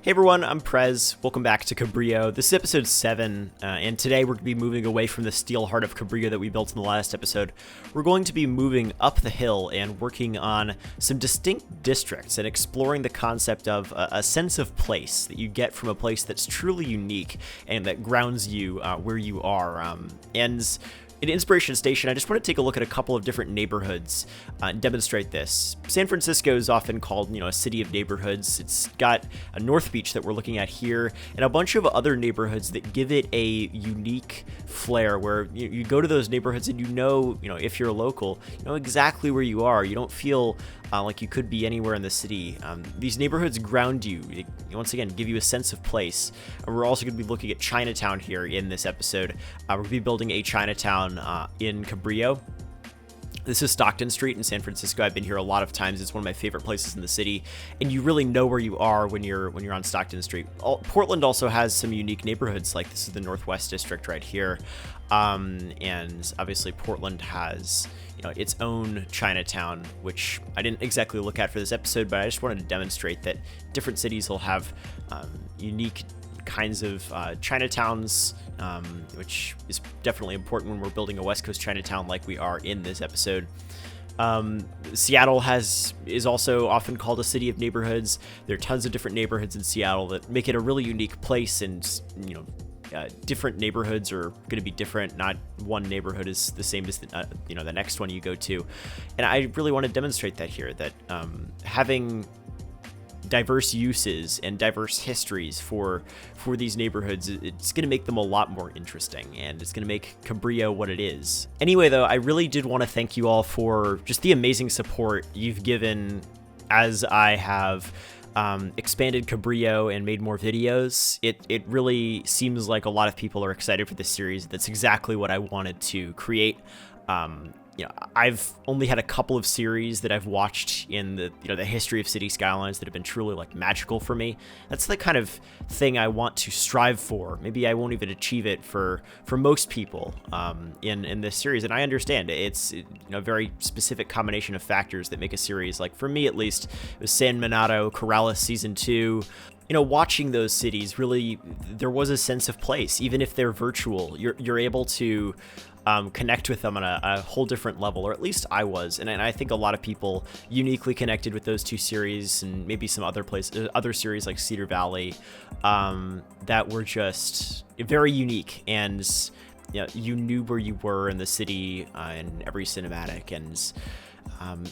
Hey everyone, I'm Prez. Welcome back to Cabrillo. This is episode 7, and today we're going to be moving away from the steel heart of Cabrillo that we built in the last episode. We're going to be moving up the hill and working on some distinct districts and exploring the concept of a sense of place that you get from a place that's truly unique and that grounds you where you are. And in Inspiration Station, I just want to take a look at a couple of different neighborhoods and demonstrate this. San Francisco is often called, a city of neighborhoods. It's got a North Beach that we're looking at here, and a bunch of other neighborhoods that give it a unique flair where you go to those neighborhoods and if you're a local, you know exactly where you are. You don't feel like you could be anywhere in the city. These neighborhoods ground you. They, once again, give you a sense of place. We're also going to be looking at Chinatown here in this episode. We're going to be building a Chinatown in Cabrillo. This is Stockton Street in San Francisco. I've been here a lot of times. It's one of my favorite places in the city, and you really know where you are when you're on Stockton Street. Portland also has some unique neighborhoods, like this is the Northwest District right here, and obviously Portland has its own Chinatown, which I didn't exactly look at for this episode, but I just wanted to demonstrate that different cities will have unique kinds of Chinatowns, which is definitely important when we're building a West Coast Chinatown like we are in this episode. Seattle is also often called a city of neighborhoods. There are tons of different neighborhoods in Seattle that make it a really unique place, and different neighborhoods are going to be different. Not one neighborhood is the same as the next one you go to, and I really want to demonstrate that here, that having diverse uses and diverse histories for these neighborhoods, it's going to make them a lot more interesting, and it's going to make Cabrillo what it is. Anyway, though, I really did want to thank you all for just the amazing support you've given as I have expanded Cabrillo and made more videos. It really seems like a lot of people are excited for this series. That's exactly what I wanted to create. I've only had a couple of series that I've watched in the history of City Skylines that have been truly magical for me. That's the kind of thing I want to strive for. Maybe I won't even achieve it for most people in this series, and I understand it's a very specific combination of factors that make a series. Like for me, at least, it was San Miniato, Corrales Season 2. Watching those cities, really, there was a sense of place. Even if they're virtual, you're able to connect with them on a whole different level, or at least I was, and I think a lot of people uniquely connected with those two series, and maybe some other series like Cedar Valley that were just very unique, and you knew where you were in the city in every cinematic and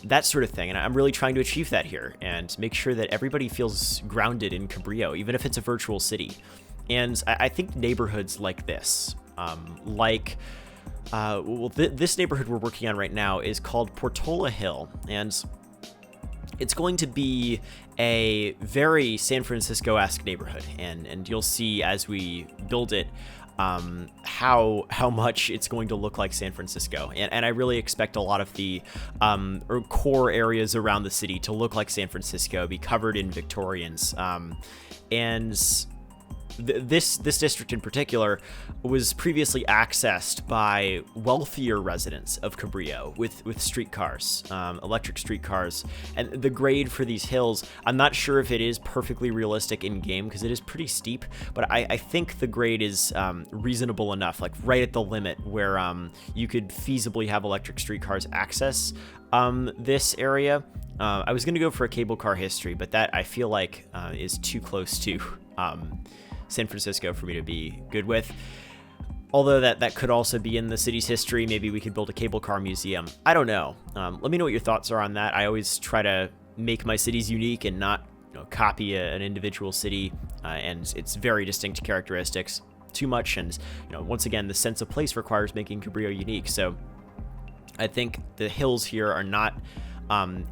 that sort of thing. And I'm really trying to achieve that here and make sure that everybody feels grounded in Cabrillo, even if it's a virtual city. And I think neighborhoods like this, this neighborhood we're working on right now is called Portola Hill, and it's going to be a very San Francisco-esque neighborhood, and you'll see as we build it how much it's going to look like San Francisco, and I really expect a lot of the core areas around the city to look like San Francisco, be covered in Victorians, and this district in particular was previously accessed by wealthier residents of Cabrillo with streetcars, electric streetcars, and the grade for these hills, I'm not sure if it is perfectly realistic in game because it is pretty steep, but I think the grade is reasonable enough, like right at the limit where you could feasibly have electric streetcars access this area. I was going to go for a cable car history, but that I feel like is too close to San Francisco for me to be good with. Although that could also be in the city's history. Maybe we could build a cable car museum. I don't know. Let me know what your thoughts are on that. I always try to make my cities unique and not copy an individual city and its very distinct characteristics too much. And once again, the sense of place requires making Cabrillo unique. So I think the hills here are not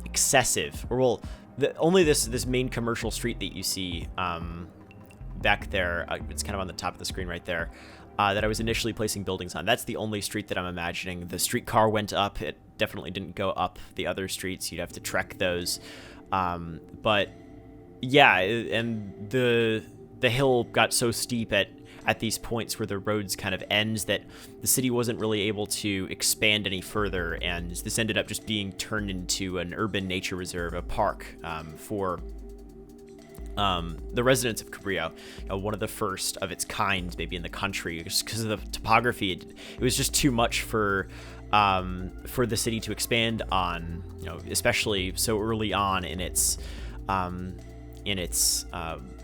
excessive, or only this main commercial street that you see back there, it's kind of on the top of the screen right there, that I was initially placing buildings on. That's the only street that I'm imagining. The streetcar went up. It definitely didn't go up the other streets. You'd have to trek those. But yeah, and the hill got so steep at these points where the roads kind of end that the city wasn't really able to expand any further, and this ended up just being turned into an urban nature reserve, a park for the residents of Cabrillo, one of the first of its kind, maybe in the country, just because of the topography. It was just too much for the city to expand on, especially so early on in its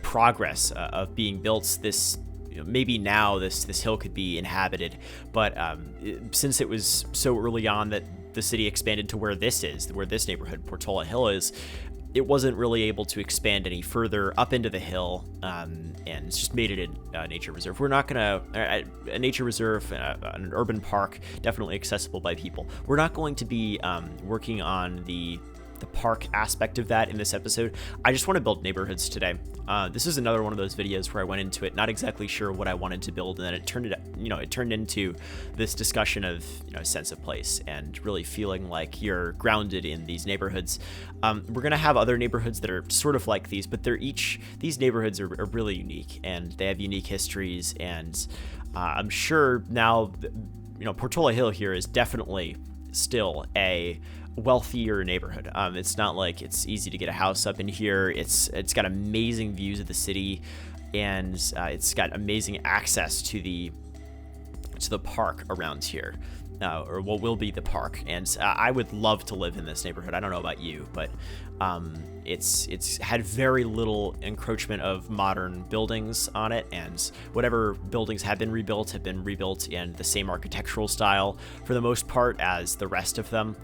progress of being built. This maybe now this hill could be inhabited, but since it was so early on that the city expanded to where this neighborhood, Portola Hill, is, it wasn't really able to expand any further up into the hill, and it's just made it a nature reserve. We're not gonna a nature reserve, an urban park, definitely accessible by people. We're not going to be working on the park aspect of that in this episode. I just want to build neighborhoods today. This is another one of those videos where I went into it not exactly sure what I wanted to build, and then it turned into this discussion of sense of place and really feeling like you're grounded in these neighborhoods. We're gonna have other neighborhoods that are sort of like these, but these neighborhoods are really unique, and they have unique histories, and I'm sure now Portola Hill here is definitely still a wealthier neighborhood. It's not like it's easy to get a house up in here. It's got amazing views of the city, and it's got amazing access to the park around here, or what will be the park. And I would love to live in this neighborhood. I don't know about you, but it's had very little encroachment of modern buildings on it, and whatever buildings have been rebuilt in the same architectural style for the most part as the rest of them.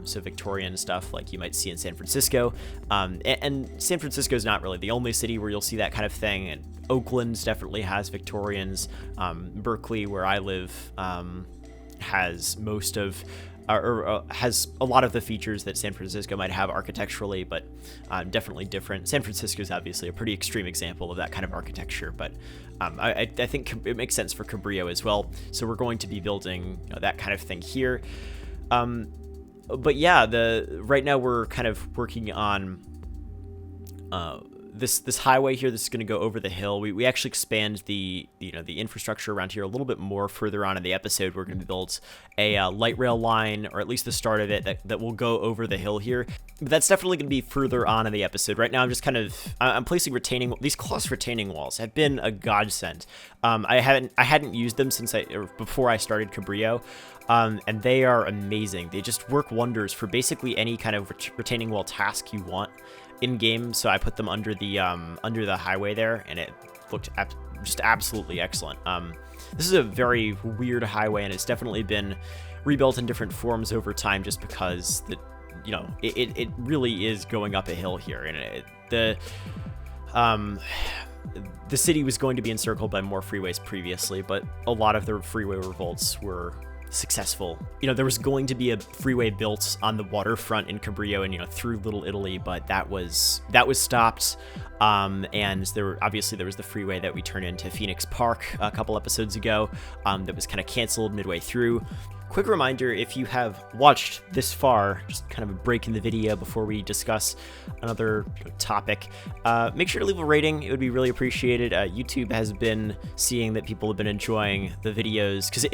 So Victorian stuff like you might see in San Francisco, and San Francisco is not really the only city where you'll see that kind of thing, and Oakland definitely has Victorians. Berkeley, where I live, has most of has a lot of the features that San Francisco might have architecturally, but definitely different. San Francisco is obviously a pretty extreme example of that kind of architecture, but I think it makes sense for Cabrillo as well. So we're going to be building that kind of thing here. But yeah, right now we're kind of working on this highway here. This is going to go over the hill. We actually expand the infrastructure around here a little bit more further on in the episode. We're going to build a light rail line, or at least the start of it, that will go over the hill here. But that's definitely going to be further on in the episode. Right now I'm just I'm placing these cloth retaining walls have been a godsend. I hadn't used them before I started Cabrillo. And they are amazing. They just work wonders for basically any kind of retaining wall task you want in game. So I put them under the highway there, and it looked just absolutely excellent. This is a very weird highway, and it's definitely been rebuilt in different forms over time, just because it really is going up a hill here, and the city was going to be encircled by more freeways previously, but a lot of the freeway revolts were successful. There was going to be a freeway built on the waterfront in Cabrillo and through Little Italy, but that was stopped. And there was the freeway that we turned into Phoenix Park a couple episodes ago, that was kind of canceled midway through. Quick reminder, if you have watched this far, just kind of a break in the video before we discuss another topic, make sure to leave a rating. It would be really appreciated. YouTube has been seeing that people have been enjoying the videos, because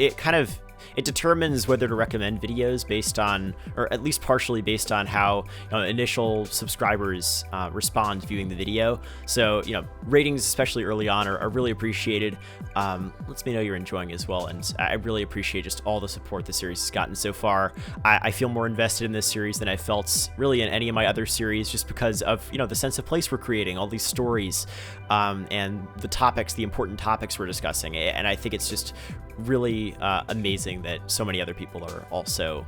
it determines whether to recommend videos based on, or at least partially based on, how initial subscribers respond viewing the video. So ratings, especially early on, are really appreciated. Lets me know you're enjoying as well, and I really appreciate just all the support the series has gotten so far. I feel more invested in this series than I felt really in any of my other series, just because of the sense of place we're creating, all these stories, and the important topics we're discussing. And I think it's just really amazing that so many other people are also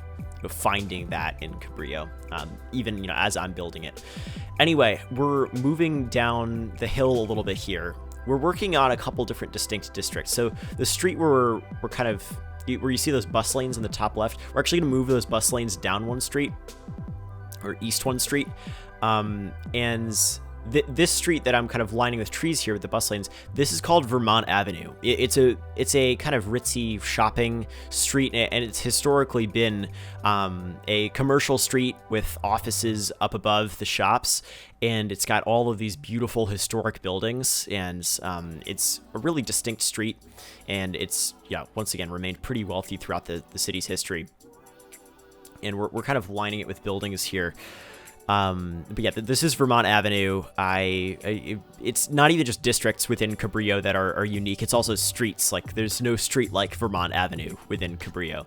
finding that in Cabrillo, even as I'm building it. Anyway, we're moving down the hill a little bit here. We're working on a couple different distinct districts. So the street where where you see those bus lanes in the top left, we're actually going to move those bus lanes down one street, or east one street, and this street that I'm kind of lining with trees here with the bus lanes, this is called Vermont Avenue. It's a kind of ritzy shopping street, and it's historically been a commercial street with offices up above the shops, and it's got all of these beautiful historic buildings, and it's a really distinct street, and it's once again remained pretty wealthy throughout the city's history. And we're kind of lining it with buildings here. But yeah, this is Vermont Avenue. It's not even just districts within Cabrillo that are unique. It's also streets. Like, there's no street like Vermont Avenue within Cabrillo.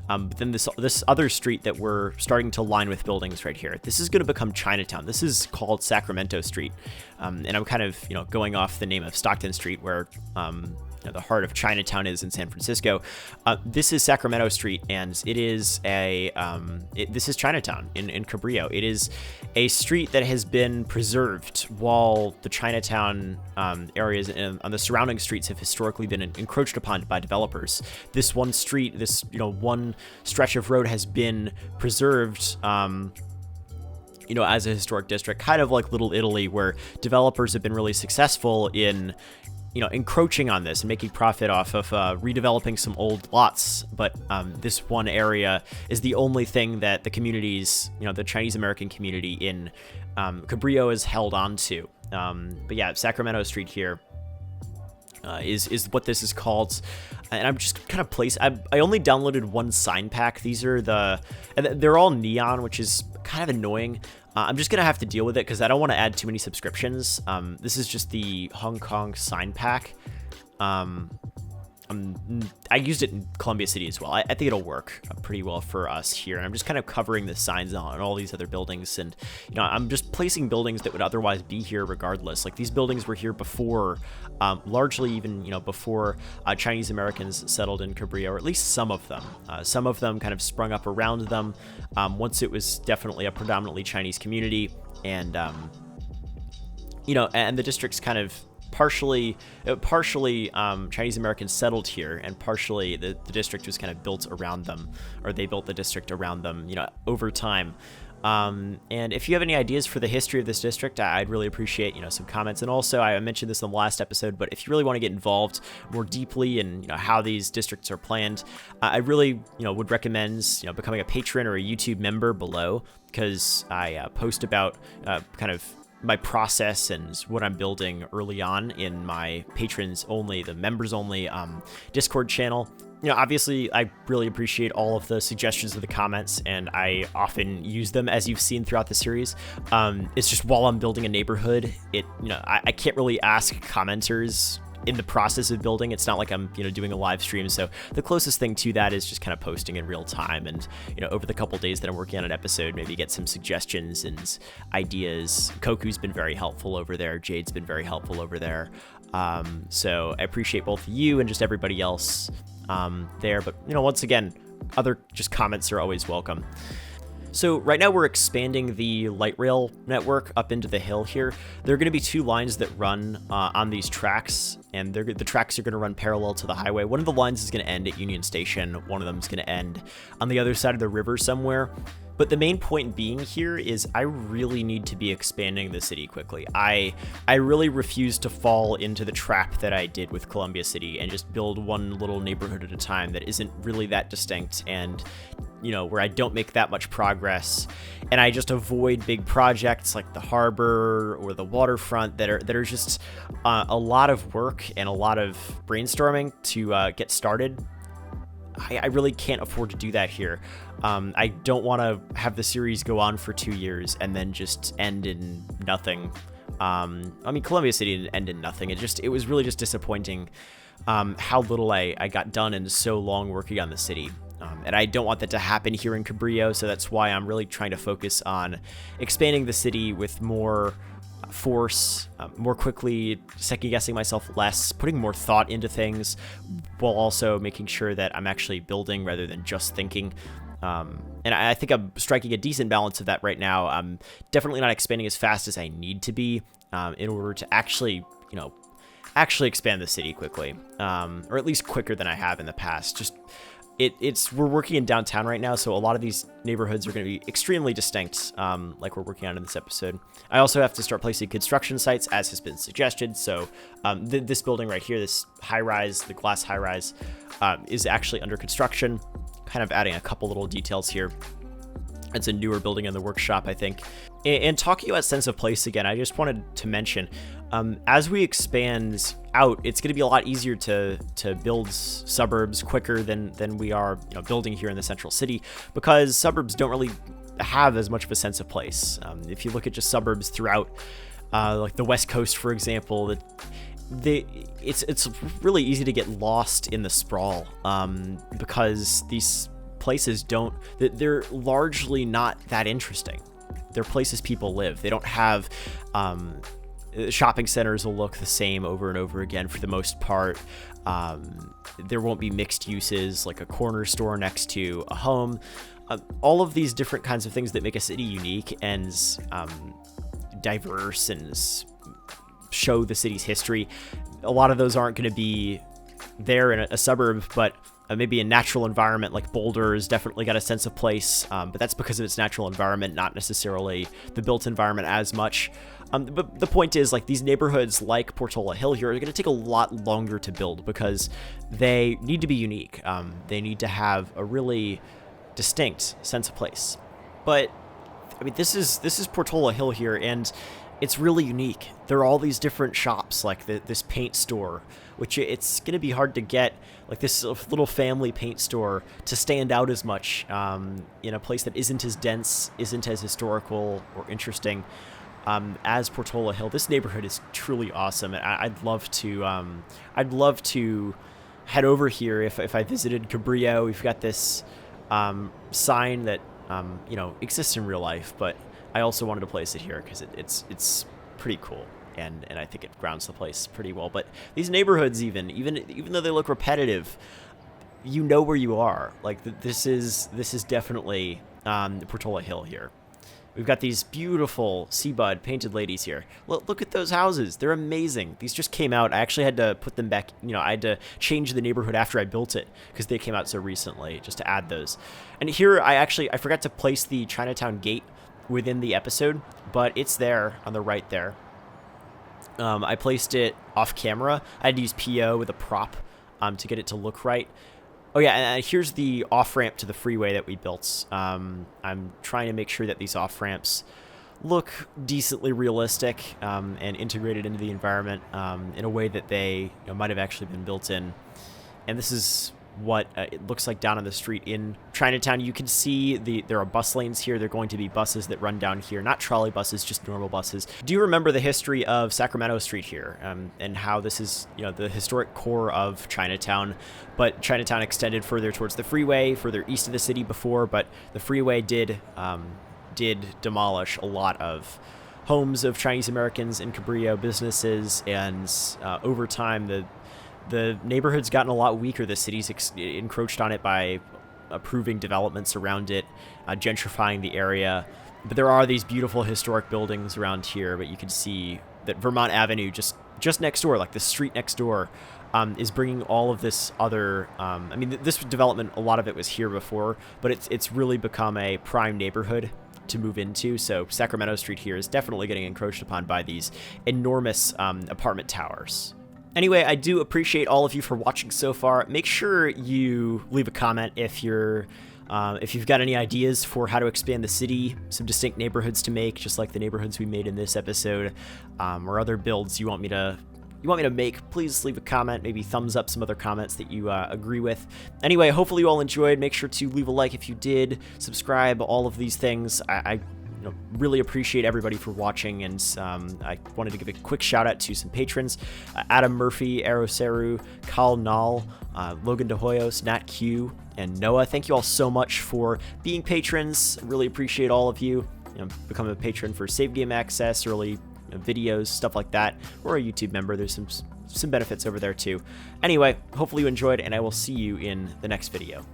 But then this other street that we're starting to line with buildings right here, this is going to become Chinatown. This is called Sacramento Street. And I'm kind of, going off the name of Stockton Street, where the heart of Chinatown is in San Francisco. This is Sacramento Street, and it is this is Chinatown in Cabrillo. It is a street that has been preserved while the Chinatown areas on the surrounding streets have historically been encroached upon by developers. This one street, this one stretch of road has been preserved as a historic district, kind of like Little Italy, where developers have been really successful in encroaching on this and making profit off of redeveloping some old lots. But this one area is the only thing that the communities, the Chinese American community in Cabrillo is held on to. But yeah, Sacramento Street here is what this is called. And I'm just kind of I only downloaded one sign pack. These are they're all neon, which is kind of annoying. I'm just going to have to deal with it because I don't want to add too many subscriptions. This is just the Hong Kong sign pack. I used it in Columbia City as well. I think it'll work pretty well for us here. And I'm just kind of covering the signs on all these other buildings. And, I'm just placing buildings that would otherwise be here regardless. Like, these buildings were here before, largely even, before Chinese Americans settled in Cabrillo, or at least some of them. Some of them kind of sprung up around them once it was definitely a predominantly Chinese community. And, and the district's kind of partially Chinese Americans settled here, and partially the district was kind of built around them, or they built the district around them, over time. And if you have any ideas for the history of this district, I'd really appreciate, some comments. And also, I mentioned this in the last episode, but if you really want to get involved more deeply in, how these districts are planned, I really, would recommend, becoming a patron or a YouTube member below, because I post about kind of my process and what I'm building early on in my patrons only, the members only Discord channel. Obviously, I really appreciate all of the suggestions of the comments, and I often use them, as you've seen throughout the series. It's just while I'm building a neighborhood, I can't really ask commenters in the process of building. It's not like I'm, doing a live stream. So the closest thing to that is just kind of posting in real time. And, over the couple days that I'm working on an episode, maybe get some suggestions and ideas. Koku's been very helpful over there. Jade's been very helpful over there. So I appreciate both you and just everybody else there. But, once again, other just comments are always welcome. So right now we're expanding the light rail network up into the hill here. There are going to be two lines that run on these tracks, and the tracks are going to run parallel to the highway. One of the lines is going to end at Union Station. One of them is going to end on the other side of the river somewhere. But the main point being here is I really need to be expanding the city quickly. I really refuse to fall into the trap that I did with Columbia City and just build one little neighborhood at a time that isn't really that distinct, and where I don't make that much progress, and I just avoid big projects like the harbor or the waterfront that are just a lot of work and a lot of brainstorming to get started. I really can't afford to do that here. I don't want to have the series go on for 2 years and then just end in nothing. Columbia City didn't end in nothing. It was really just disappointing how little I got done in so long working on the city. And I don't want that to happen here in Cabrillo, so that's why I'm really trying to focus on expanding the city with more force, more quickly, second-guessing myself less, putting more thought into things, while also making sure that I'm actually building rather than just thinking. And I think I'm striking a decent balance of that right now. I'm definitely not expanding as fast as I need to be in order to actually expand the city quickly, or at least quicker than I have in the past. We're working in downtown right now, so a lot of these neighborhoods are going to be extremely distinct, like we're working on in this episode. I also have to start placing construction sites, as has been suggested. So this building right here, this high-rise, the glass high-rise, is actually under construction. Kind of adding a couple little details here. It's a newer building in the workshop, I think. And talking about sense of place again, I just wanted to mention, as we expand out, it's going to be a lot easier to build suburbs quicker than we are building here in the central city, because suburbs don't really have as much of a sense of place. If you look at just suburbs throughout, like the West Coast, for example, it's really easy to get lost in the sprawl, because these places they're largely not that interesting. They're places people live. They don't have, shopping centers will look the same over and over again for the most part. There won't be mixed uses like a corner store next to a home. All of these different kinds of things that make a city unique and diverse and show the city's history. A lot of those aren't going to be there in a suburb, but maybe a natural environment like Boulder has definitely got a sense of place, but that's because of its natural environment, not necessarily the built environment as much. But the point is, like, these neighborhoods like Portola Hill here are going to take a lot longer to build because they need to be unique. They need to have a really distinct sense of place. But I mean, this is Portola Hill here, and it's really unique. There are all these different shops, like this paint store, which it's going to be hard to get, like this little family paint store, to stand out as much in a place that isn't as dense, isn't as historical or interesting as Portola Hill. This neighborhood is truly awesome. I'd love to head over here if I visited Cabrillo. We've got this sign that exists in real life, but I also wanted to place it here because it's pretty cool, and I think it grounds the place pretty well. But these neighborhoods, even though they look repetitive, you know where you are. Like this is definitely Portola Hill here. We've got these beautiful Seabud painted ladies here. Look at those houses. They're amazing. These just came out. I actually had to put them back. I had to change the neighborhood after I built it because they came out so recently, just to add those. And here I forgot to place the Chinatown gate within the episode, but it's there on the right there. I placed it off camera. I had to use PO with a prop to get it to look right. Oh yeah, and here's the off-ramp to the freeway that we built. I'm trying to make sure that these off-ramps look decently realistic and integrated into the environment in a way that they might have actually been built in. And this is what it looks like down on the street in Chinatown. You can see there are bus lanes here. They're going to be buses that run down here, not trolley buses, just normal buses. Do you remember the history of Sacramento Street here and how this is the historic core of Chinatown, but Chinatown extended further towards the freeway, further east of the city before, but the freeway did demolish a lot of homes of Chinese Americans in Cabrillo, businesses, and over time the neighborhood's gotten a lot weaker. The city's encroached on it by approving developments around it, gentrifying the area. But there are these beautiful historic buildings around here, but you can see that Vermont Avenue, just next door, like the street next door, is bringing all of this other... this development, a lot of it was here before, but it's really become a prime neighborhood to move into. So Sacramento Street here is definitely getting encroached upon by these enormous apartment towers. Anyway, I do appreciate all of you for watching so far. Make sure you leave a comment if you've got any ideas for how to expand the city, some distinct neighborhoods to make, just like the neighborhoods we made in this episode, or other builds you want me to make. Please leave a comment, maybe thumbs up some other comments that you agree with. Anyway, hopefully you all enjoyed. Make sure to leave a like if you did, subscribe, all of these things. I really appreciate everybody for watching, and I wanted to give a quick shout out to some patrons: Adam Murphy, Aroseru, Kal Nal, Logan De Hoyos, Nat Q, and Noah. Thank you all so much for being patrons. Really appreciate all of you. Become a patron for save game access, early videos, stuff like that, or a YouTube member. There's some benefits over there too. Anyway, hopefully you enjoyed, and I will see you in the next video.